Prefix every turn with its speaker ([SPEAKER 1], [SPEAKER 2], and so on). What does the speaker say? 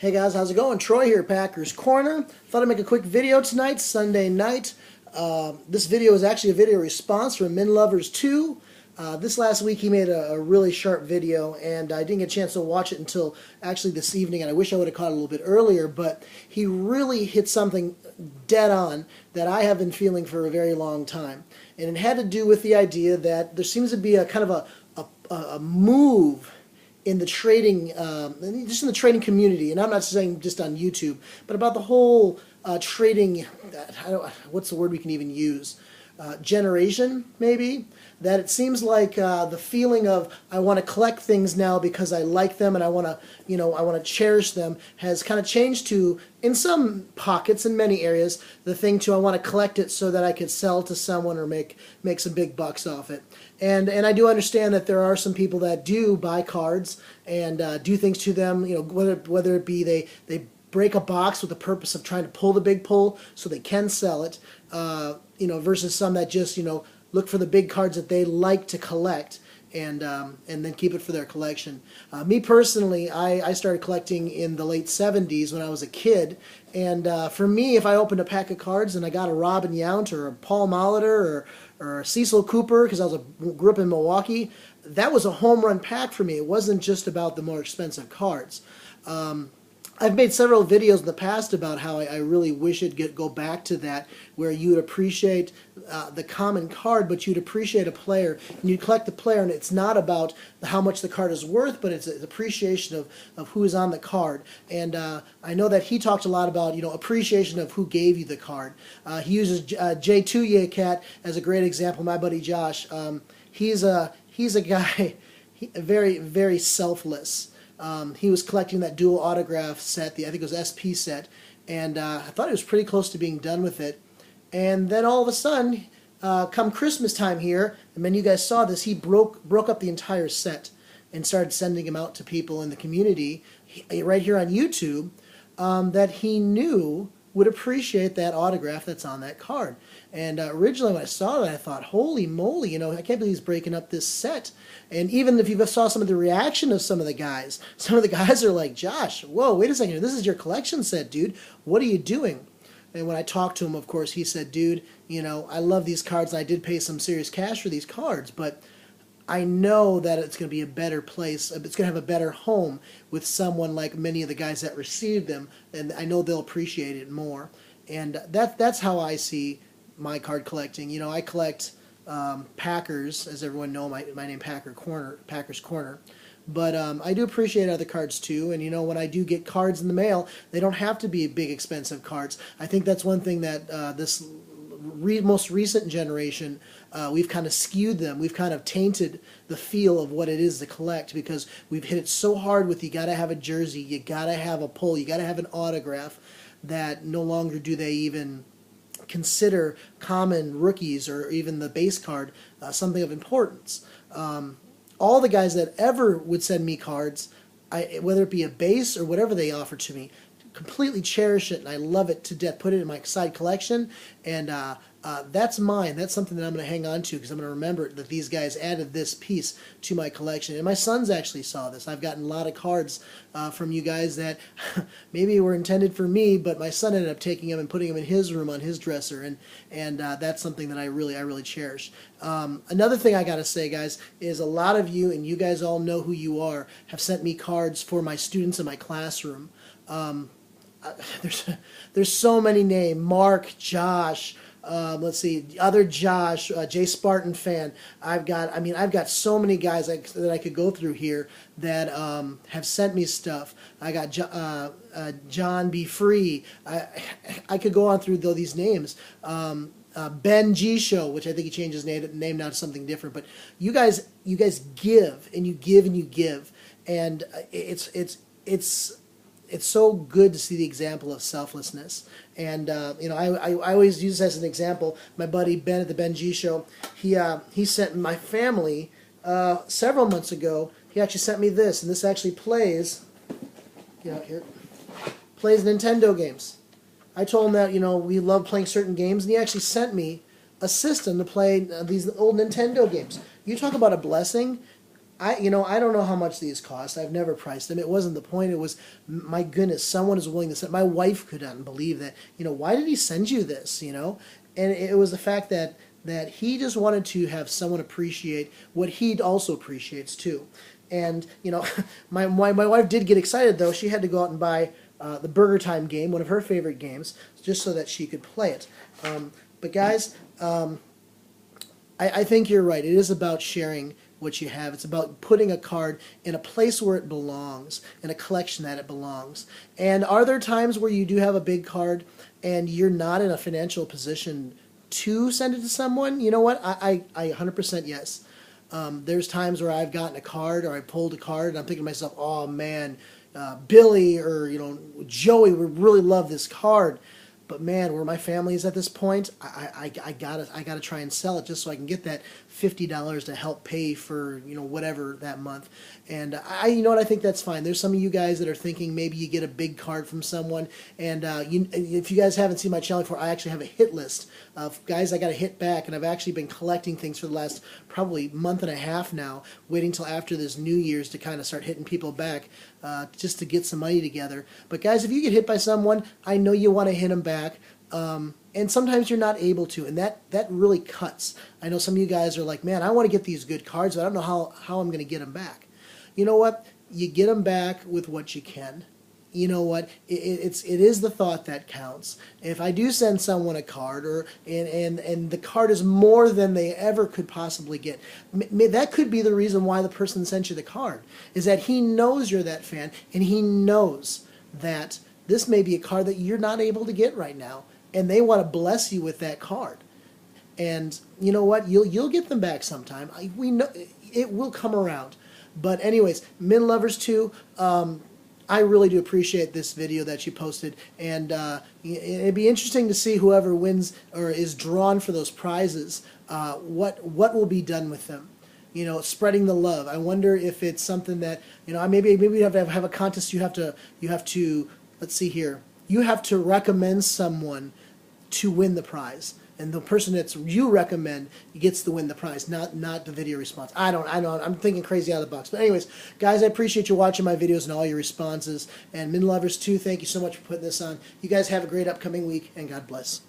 [SPEAKER 1] Hey guys, how's it going? Troy here, Packers Corner. Thought I'd make a quick video tonight, Sunday night. This video is actually a video response from Minlovers2. This last week he made a really sharp video, and I didn't get a chance to watch it until actually this evening, and I wish I would have caught it a little bit earlier, but he really hit something dead on that I have been feeling for a very long time. And it had to do with the idea that there seems to be a kind of a move in the trading, just in the trading community, and I'm not saying just on YouTube, but about the whole trading, what's the word we can even use, generation, maybe, that it seems like the feeling of I want to collect things now because I like them and I want to, I want to cherish them has kind of changed to, in some pockets, in many areas, the thing to I want to collect it so that I could sell to someone or make some big bucks off it. And I do understand that there are some people that do buy cards and do things to them, whether it be they break a box with the purpose of trying to pull the big pull so they can sell it, versus some that just, look for the big cards that they like to collect and then keep it for their collection. Me personally, I started collecting in the late 70s when I was a kid, and for me, if I opened a pack of cards and I got a Robin Yount or a Paul Molitor or a Cecil Cooper, because grew up in Milwaukee, that was a home run pack for me. It wasn't just about the more expensive cards. I've made several videos in the past about how I really wish it'd go back to that, where you would appreciate the common card, but you'd appreciate a player, and you'd collect the player, and it's not about how much the card is worth, but it's an appreciation of who is on the card. And I know that he talked a lot about, appreciation of who gave you the card. He uses J2 Cat as a great example. My buddy Josh, he's a guy, very, very selfless. He was collecting that dual autograph set, I think it was SP set, and I thought he was pretty close to being done with it. And then all of a sudden, come Christmas time here, and then you guys saw this, he broke up the entire set and started sending them out to people in the community, right here on YouTube, that he knew would appreciate that autograph that's on that card. And originally when I saw that, I thought, holy moly, I can't believe he's breaking up this set. And even if you saw some of the reaction of some of the guys are like, Josh, whoa, wait a second, this is your collection set, dude. What are you doing? And when I talked to him, of course, he said, dude, I love these cards, and I did pay some serious cash for these cards, but I know that it's going to be a better place, it's going to have a better home with someone like many of the guys that received them, and I know they'll appreciate it more. And that's how I see my card collecting. I collect Packers, as everyone knows, my name Packerscorner. But I do appreciate other cards too, and when I do get cards in the mail, they don't have to be big expensive cards. I think that's one thing that this most recent generation, we've kind of skewed them. We've kind of tainted the feel of what it is to collect, because we've hit it so hard with you got to have a jersey, you got to have a pull, you got to have an autograph, that no longer do they even consider common rookies or even the base card something of importance. All the guys that ever would send me cards, whether it be a base or whatever they offer to me, completely cherish it, and I love it to death. Put it in my side collection, and that's mine. That's something that I'm going to hang on to, because I'm going to remember that these guys added this piece to my collection. And my sons actually saw this. I've gotten a lot of cards from you guys that maybe were intended for me, but my son ended up taking them and putting them in his room on his dresser, and that's something that I really cherish. Another thing I got to say, guys, is a lot of you, and you guys all know who you are, have sent me cards for my students in my classroom. There's so many names. Mark, Josh, let's see, other Josh, Jay Spartan fan. I've got so many guys that I could go through here that have sent me stuff. I got John B. Free. I could go on through these names. Ben G Show, which I think he changed his name now to something different. But you guys give and you give and you give, and it's so good to see the example of selflessness. And I always use this as an example. My buddy Ben at the Ben G Show, he sent my family several months ago. He actually sent me this, and this actually plays. Plays Nintendo games. I told him that we love playing certain games, and he actually sent me a system to play these old Nintendo games. You talk about a blessing. I don't know how much these cost. I've never priced them. It wasn't the point. It was, my goodness, someone is willing to send. My wife could not believe that. Why did he send you this? And it was the fact that he just wanted to have someone appreciate what he also appreciates too. And my wife did get excited though. She had to go out and buy the Burger Time game, one of her favorite games, just so that she could play it. But guys, I think you're right. It is about sharing what you have. It's about putting a card in a place where it belongs, in a collection that it belongs. And are there times where you do have a big card and you're not in a financial position to send it to someone? You know what? I 100% yes. There's times where I've gotten a card or I pulled a card and I'm thinking to myself, oh man, Billy or Joey would really love this card. But man, where my family is at this point, I gotta try and sell it just so I can get that $50 to help pay for whatever that month. And I think that's fine. There's some of you guys that are thinking maybe you get a big card from someone, and if you guys haven't seen my channel before, I actually have a hit list of guys I got to hit back, and I've actually been collecting things for the last probably month and a half now, waiting till after this New Year's to kind of start hitting people back, just to get some money together. But guys, if you get hit by someone, I know you want to hit them back. And sometimes you're not able to, and that really cuts. I know some of you guys are like, man, I want to get these good cards, but I don't know how I'm going to get them back. You know what? You get them back with what you can. You know what? It is the thought that counts. If I do send someone a card, and the card is more than they ever could possibly get, that could be the reason why the person sent you the card, is that he knows you're that fan, and he knows that this may be a card that you're not able to get right now, and they want to bless you with that card. And you know what? You'll get them back sometime. We know it will come around. But anyways, Minlovers2, I really do appreciate this video that you posted, and it'd be interesting to see whoever wins or is drawn for those prizes, what will be done with them. Spreading the love. I wonder if it's something that maybe we have to have a contest. You have to. Let's see here. You have to recommend someone to win the prize, and the person that you recommend gets to win the prize, not the video response. I know. I'm thinking crazy out of the box. But anyways, guys, I appreciate you watching my videos and all your responses. And Minlovers2, thank you so much for putting this on. You guys have a great upcoming week, and God bless.